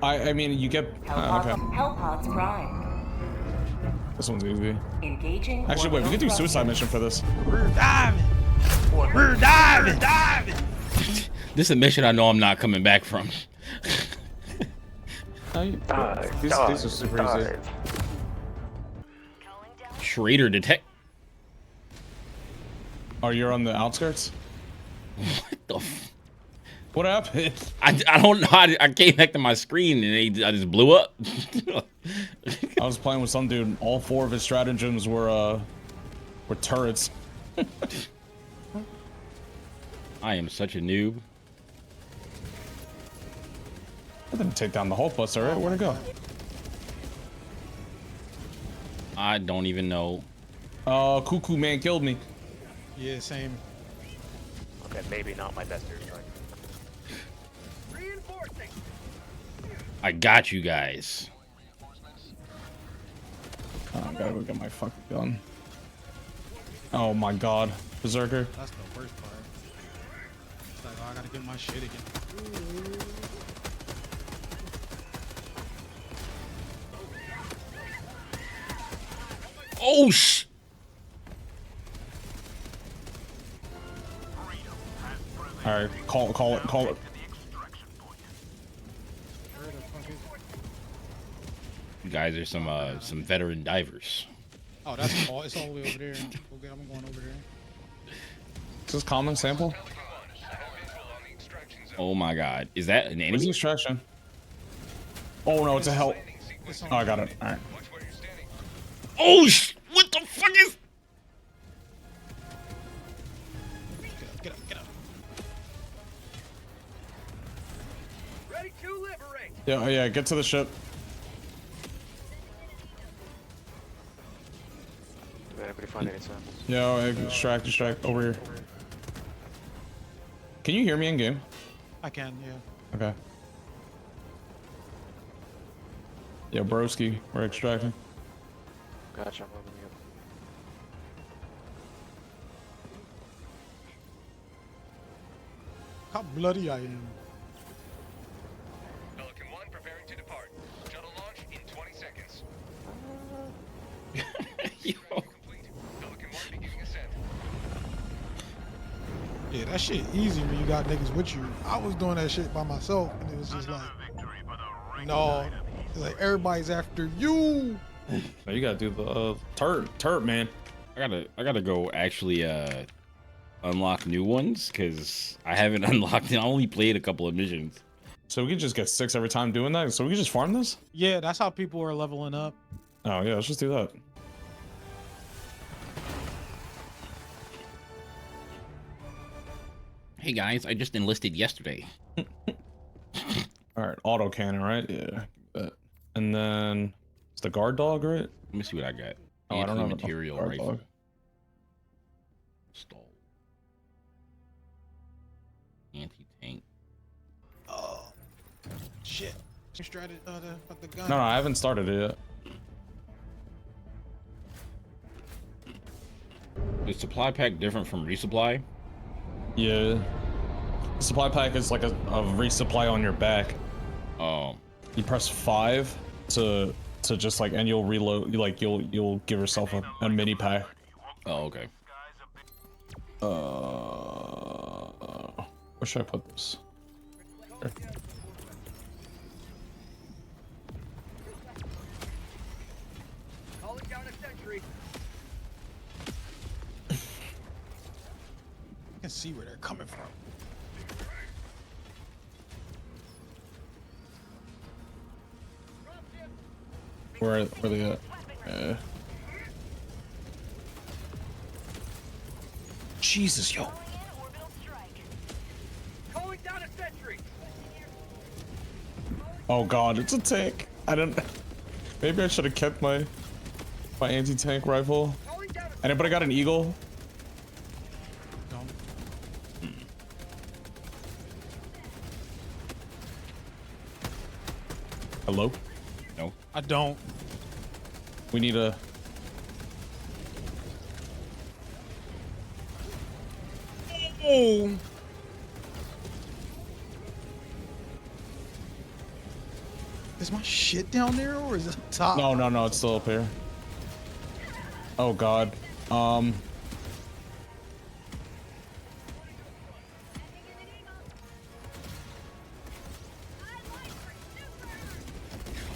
I mean, you get okay. Hellpods primed. This one's easy. Engaging. Actually, wait, we could do Sooey-Side Mission for this. We're diving. We're diving. This is a mission I know I'm not coming back from. These are super easy. Schrader detect. Oh, you're on the outskirts? What the f? What happened? I don't know. I came back to my screen and I just blew up. I was playing with some dude. All 4 of his stratagems were turrets. I am such a noob. I didn't take down the Hulk Buster, right? Where'd it go? I don't even know. Cuckoo Man killed me. Yeah, same. Okay, maybe not my best airstrike. I got you guys. Oh, I gotta go get my fucking gun. Oh my god. Berserker. That's the worst part. It's like, oh, I gotta get my shit again. Oh sh! Alright, call it. You guys are some veteran divers. Oh, that's all. It's all the way over there. Okay, I'm going over there. Is this common sample? Oh my god. Is that an Where's the enemy? extraction? Oh no, it's a help. Oh, I got it. Alright. Oh sh! What the fuck is? Get up, get up. Ready to liberate. Yeah, get to the ship. Did anybody find any samples? Yo, distract over here. Can you hear me in game? I can, yeah. Okay. Yeah, broski, we're extracting. Gotcha, I'm opening up. How bloody I am. Pelican 1 preparing to depart. Shuttle launch in 20 seconds. Yo. Complete. Pelican 1 beginning ascent. Yeah, that shit easy when you got niggas with you. I was doing that shit by myself, and it was just like, no, it's like everybody's after you. No, you gotta do the turret, man. I gotta go actually unlock new ones because I haven't unlocked it. I only played a couple of missions. So we could just get 6 every time doing that. So we could just farm this? Yeah, that's how people are leveling up. Oh yeah, let's just do that. Hey guys, I just enlisted yesterday. All right, auto cannon, right? Yeah. And then it's the guard dog, right? Let me see what I got. Oh, I don't know. Material Guard rifle. dog. Stall. Anti-tank. Oh, shit. Strated the gun. No, I haven't started it yet. Is supply pack different from resupply? Yeah. The supply pack is like a resupply on your back. Oh. You press 5 to just like, and you'll reload. You'll give yourself a mini pack. Oh, okay. Where should I put this? Here. Calling down a sentry. I can see where they're coming from. Where they at? Jesus, yo. Calling down a sentry. Oh god, it's a tank. I don't. Maybe I should have kept my anti-tank rifle. Anybody got an eagle? No. Hello? No. I don't. We need a. Oh. Is my shit down there or is it up top? No, no, no, it's still up here. Oh god.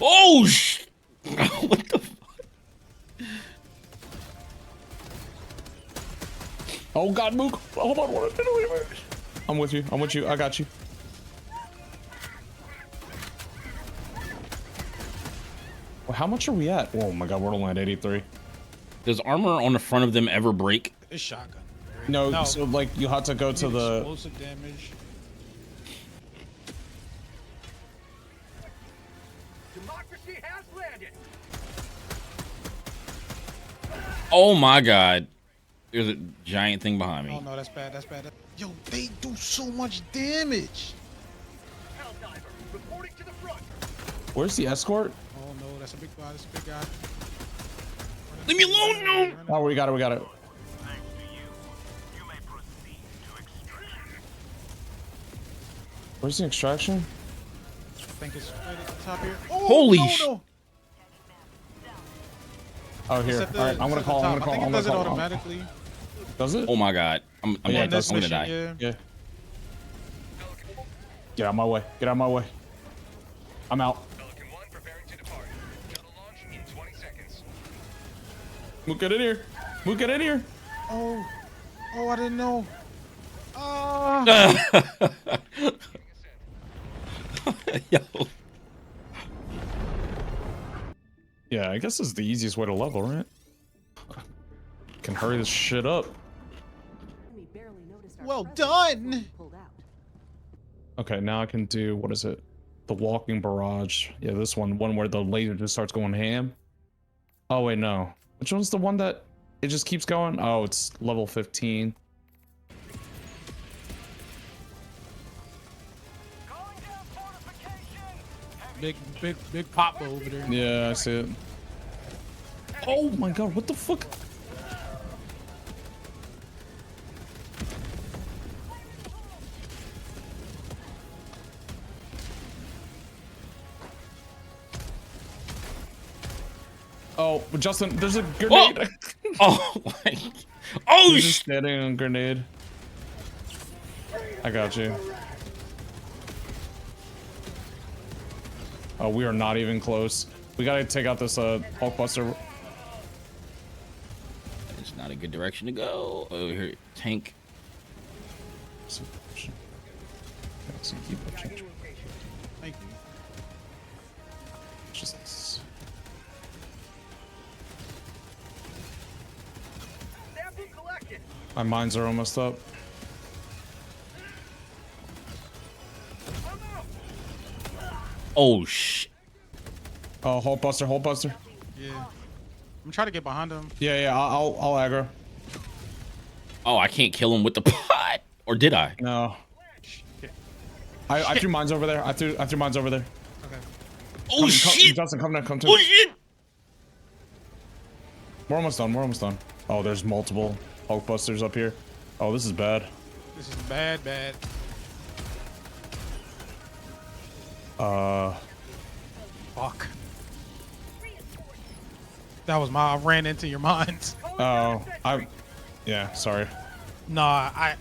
Oh sh! What the fuck? Oh god, Mook. Hold on, what? Wait. I'm with you. I'm with you. I got you. Well, how much are we at? Oh my god, we're only at 83. Does armor on the front of them ever break? It's shotgun. No, so like you have to go to the explosive damage. Democracy has landed. Oh my god. There's a giant thing behind Oh me. no, that's bad. That's bad. Yo, they do so much damage. Helldiver, reporting to the front. Where's the escort? Oh no, that's a big guy. That's a big guy. Leave me alone, no! Oh, we got it. We got it. Where's the extraction? I think it's right at the top here. Oh, Holy no, sh- no. Oh, here. It's at the- All right, I'm it's gonna at the call. I'm top. gonna call. I think I'm it gonna does it call. automatically. Does it? Oh my god. I'm Yeah, gonna, it does. I'm gonna die. Yeah. Get out of my way. Get out of my way. I'm out. Pelican 1 preparing to depart. Shuttle launch in 20 seconds. Mook, get in here. Mook, get in here. Oh, oh, I didn't know. Ah. Yo. Yeah, I guess this is the easiest way to level, right? Can hurry this shit up. We barely noticed our Well presence done. before we pulled out. Okay, now I can do, what is it? The walking barrage. Yeah, this one where the laser just starts going ham. Oh wait, no. Which one's the one that it just keeps going? Oh, it's level 15. Big pop over there. Yeah, I see it. Oh my god, what the fuck? Oh, Justin, there's a grenade. Oh my. Oh He's just sh! standing on a grenade. I got you. Oh, we are not even close. We gotta take out this Hulkbuster. It's not a good direction to go. Over here, tank. Thank you. Just Sample collected. my mines are almost up. Oh sh! Oh, Hulkbuster, Hulkbuster. Yeah. I'm trying to get behind him. Yeah, yeah, I'll aggro. Oh, I can't kill him with the pot. Or did I? No. I threw mines over there. I threw mines over there. Okay. Oh shit! Justin, come down, come to. Oh shit! We're almost done. We're almost done. Oh, there's multiple Hulkbusters up here. Oh, this is bad. This is bad. Fuck. That was I ran into your mines. Oh, yeah, sorry. Nah, I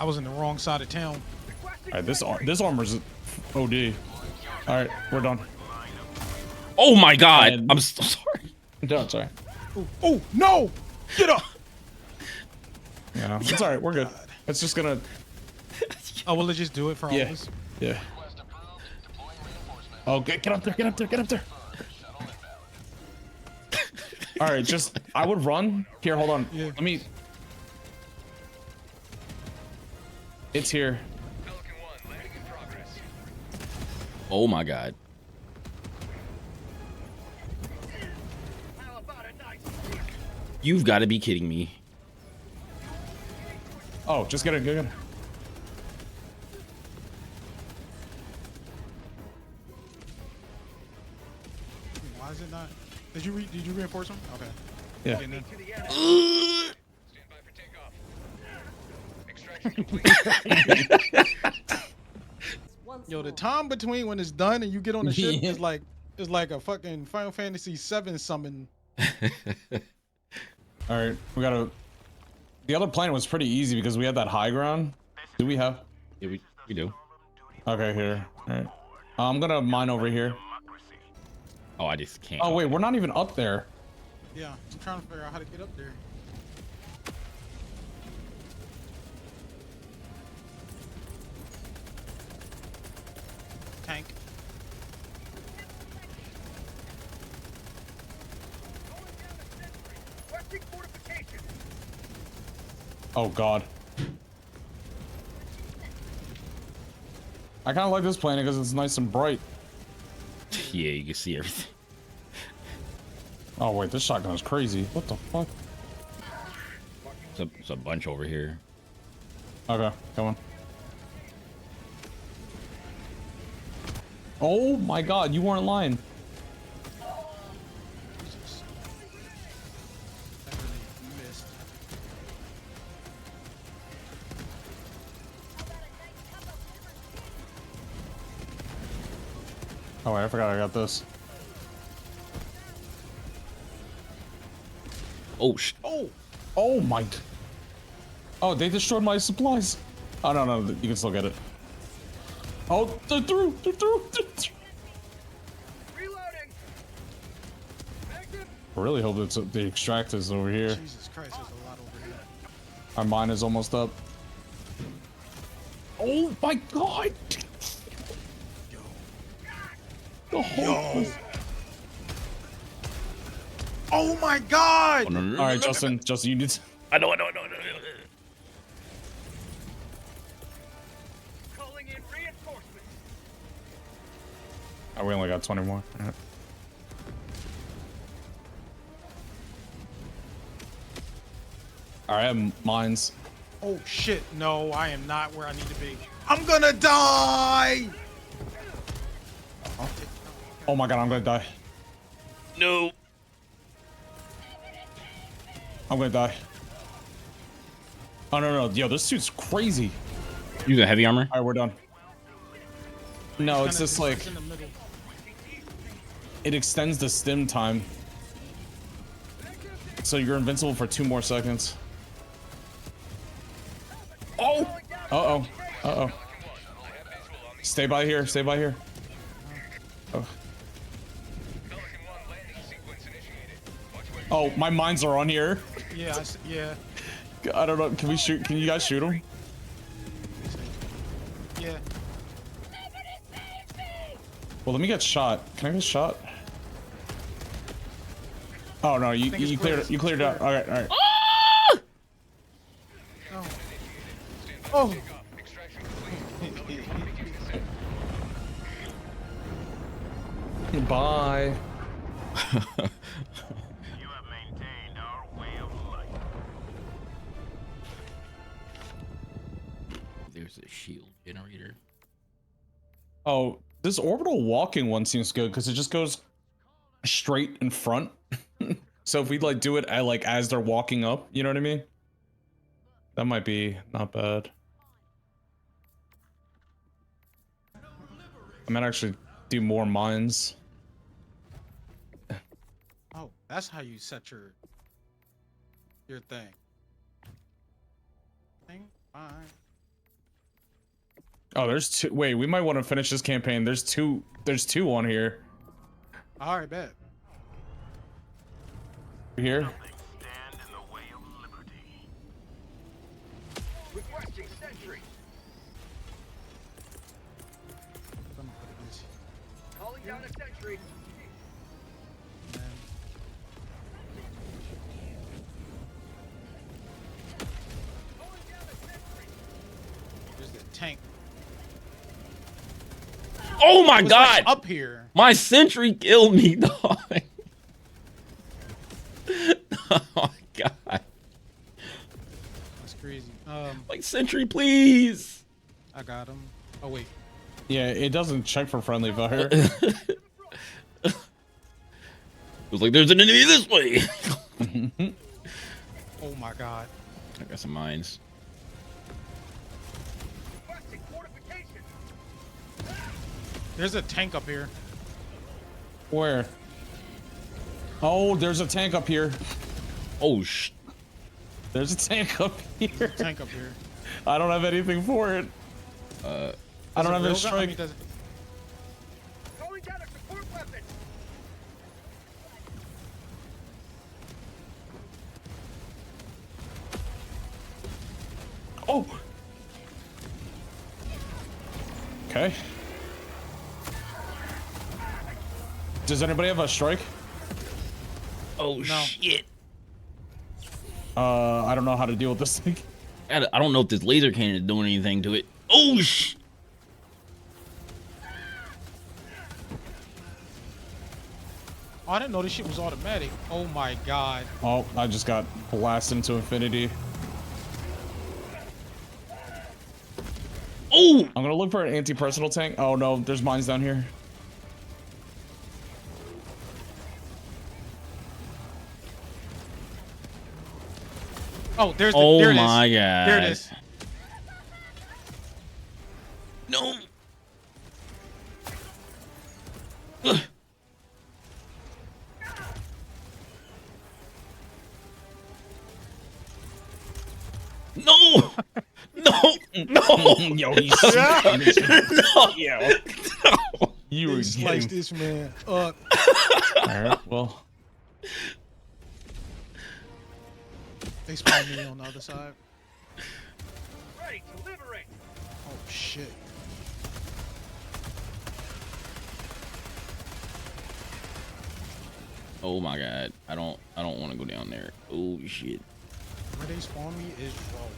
was in the wrong side of town. All right, this armor's OD. All right, we're done. Oh my god! And- I'm so sorry. Done, sorry. Oh no! Get up! Yeah, it's all right. We're good. It's just gonna. Oh, will it just do it for all Yeah. of us? Yeah. Oh, get up there! Get up there! Get up there! All right, just I would run here. Hold on. Yeah. Let me. It's here. Pelican 1 landing in progress. Oh my god. How about a nice You've got to be kidding me. Oh, just get it. Get it. Why is it not? Did you reinforce him? Okay. Yeah. Getting in. to the enemy? Stand by for takeoff. Extraction complete. Once Yo, the time between when it's done and you get on the ship is like a fucking Final Fantasy VII summon. All right, we gotta. The other planet was pretty easy because we had that high ground. Do we have? Yeah, we do. Okay, here. All right. I'm gonna mine over here. Oh, I just can't. Oh wait, we're not even up there. Yeah, I'm trying to figure out how to get up there. Tank. Requesting fortification. Oh god. I kind of like this planet because it's nice and bright. Yeah, you can see everything. Oh wait, this shotgun is crazy. What the fuck? There's a bunch over here. Okay, come on. Oh my god, you weren't lying. Jesus. That really missed. Oh wait, I forgot I got this. Oh, Oh my. Oh, they destroyed my supplies. Oh no, no, you can still get it. Oh, they're through. They're through. Reloading. Active. I really hope it's the extract is over here. Jesus Christ, there's a lot over here. Our mine is almost up. Oh my god! The whole. Oh my god! Oh, no, All right, Justin, you need. I know. Calling in reinforcements. Oh, we only got 20 more. All right. All right, I have mines. Oh shit, no, I am not where I need to be. I'm gonna die! Oh my god, I'm gonna die. No. I'm gonna die. Oh no, yo, this suit's crazy. Use a heavy armor. All right, we're done. No, it's just like in the middle. it extends the stim time, so you're invincible for 2 more seconds. Oh! Uh-oh. Uh-oh. Stay by here. Stay by here. Oh. Oh, my mines are on here. Yeah, yeah, I don't know. Can we shoot? Can you guys shoot them? yeah. Well, let me get shot. Can I get shot? Oh no, you think it's cleared clear. you cleared out. All right, all right. Oh. Oh. Bye. You have maintained our way of life. There's a shield generator. Oh, this orbital walking one seems good because it just goes straight in front. So if we like do it at like as they're walking up, you know what I mean? That might be not bad. I might actually do more mines. Oh, that's how you set your thing. Fine. Oh, there's 2. Wait, we might want to finish this campaign. There's two on here. All right, bet. Here. Stand in the way of liberty. Requesting sentry. I'm gonna put this. Calling down a sentry. And then Calling down a sentry. there's the tank. Oh my It was, god! like, up here. My sentry killed me, dog. Oh my god. That's crazy. Like sentry, please. I got him. Oh wait. Yeah, it doesn't check for friendly fire. It was like, there's an enemy this way. Oh my god. I got some mines. Requesting fortification. There's a tank up here. Where? Oh, there's a tank up here. Oh There's a tank up here. Tank up here. I don't have anything for it. I don't have a strike. Calling down a support weapon. Oh. Okay. Does anybody have a strike? Oh shit. I don't know how to deal with this thing. I don't know if this laser cannon is doing anything to it. Oh sh. Oh, I didn't know this shit was automatic. Oh my god. Oh, I just got blasted into infinity. Oh! I'm gonna look for an anti-personal tank. Oh no, there's mines down here. Oh, there's the, Oh there it is. my god. There it is. No. Ugh. No! No! No! Yo, he's No! yo. No! You They were sliced getting... this man up. Alright, well. They spawned me on the other side. Ready to liberate. Oh shit. Oh my god. I don't want to go down there. Oh shit. Where they spawn me is low.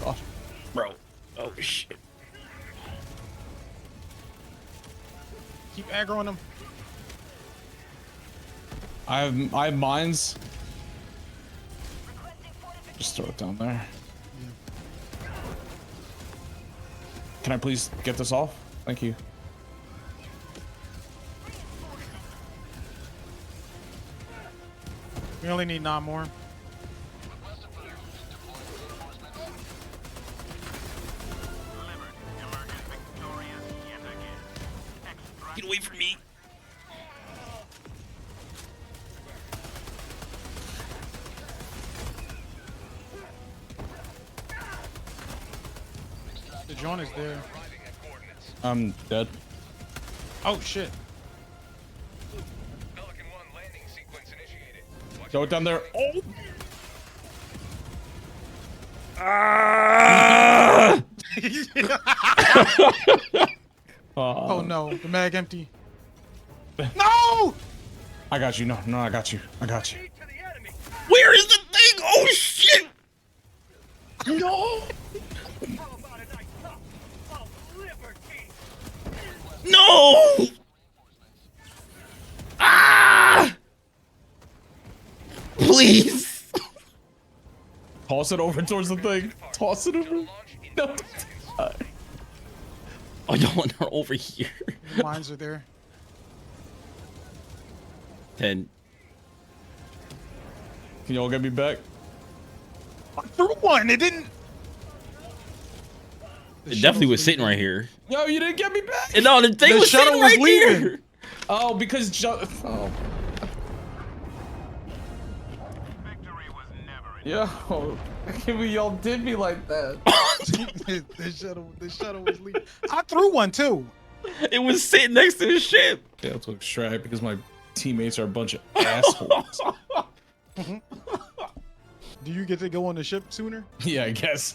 Oh, Bro. Oh shit. Keep aggroing them. I have mines. Just throw it down there. Can I please get this off? Thank you. We only need 9 more. Get away from me. The drone is there. I'm dead. Oh shit. Pelican 1 landing sequence initiated. Watch Throw it down there. Oh! Oh no, the mag empty. No! I got you. No, I got you. I got you. Lead to the enemy. Where is the thing? Oh shit! No! How about a nice cup of liberty? No! Ah! Please! Toss it over towards the thing. Toss it over. No. Oh, y'all are over here. The mines are there. 10. Can y'all get me back? I threw one. It didn't. It definitely was sitting right here. Yo, you didn't get me back. And no, the thing The was shuttle sitting was right leaving. here. Oh, because oh. Victory was never in Yo, y'all did me like that. the shuttle was leaving. I threw one too. It was sitting next to the ship. Yeah, to extract because my teammates are a bunch of assholes. Do you get to go on the ship sooner? Yeah, I guess.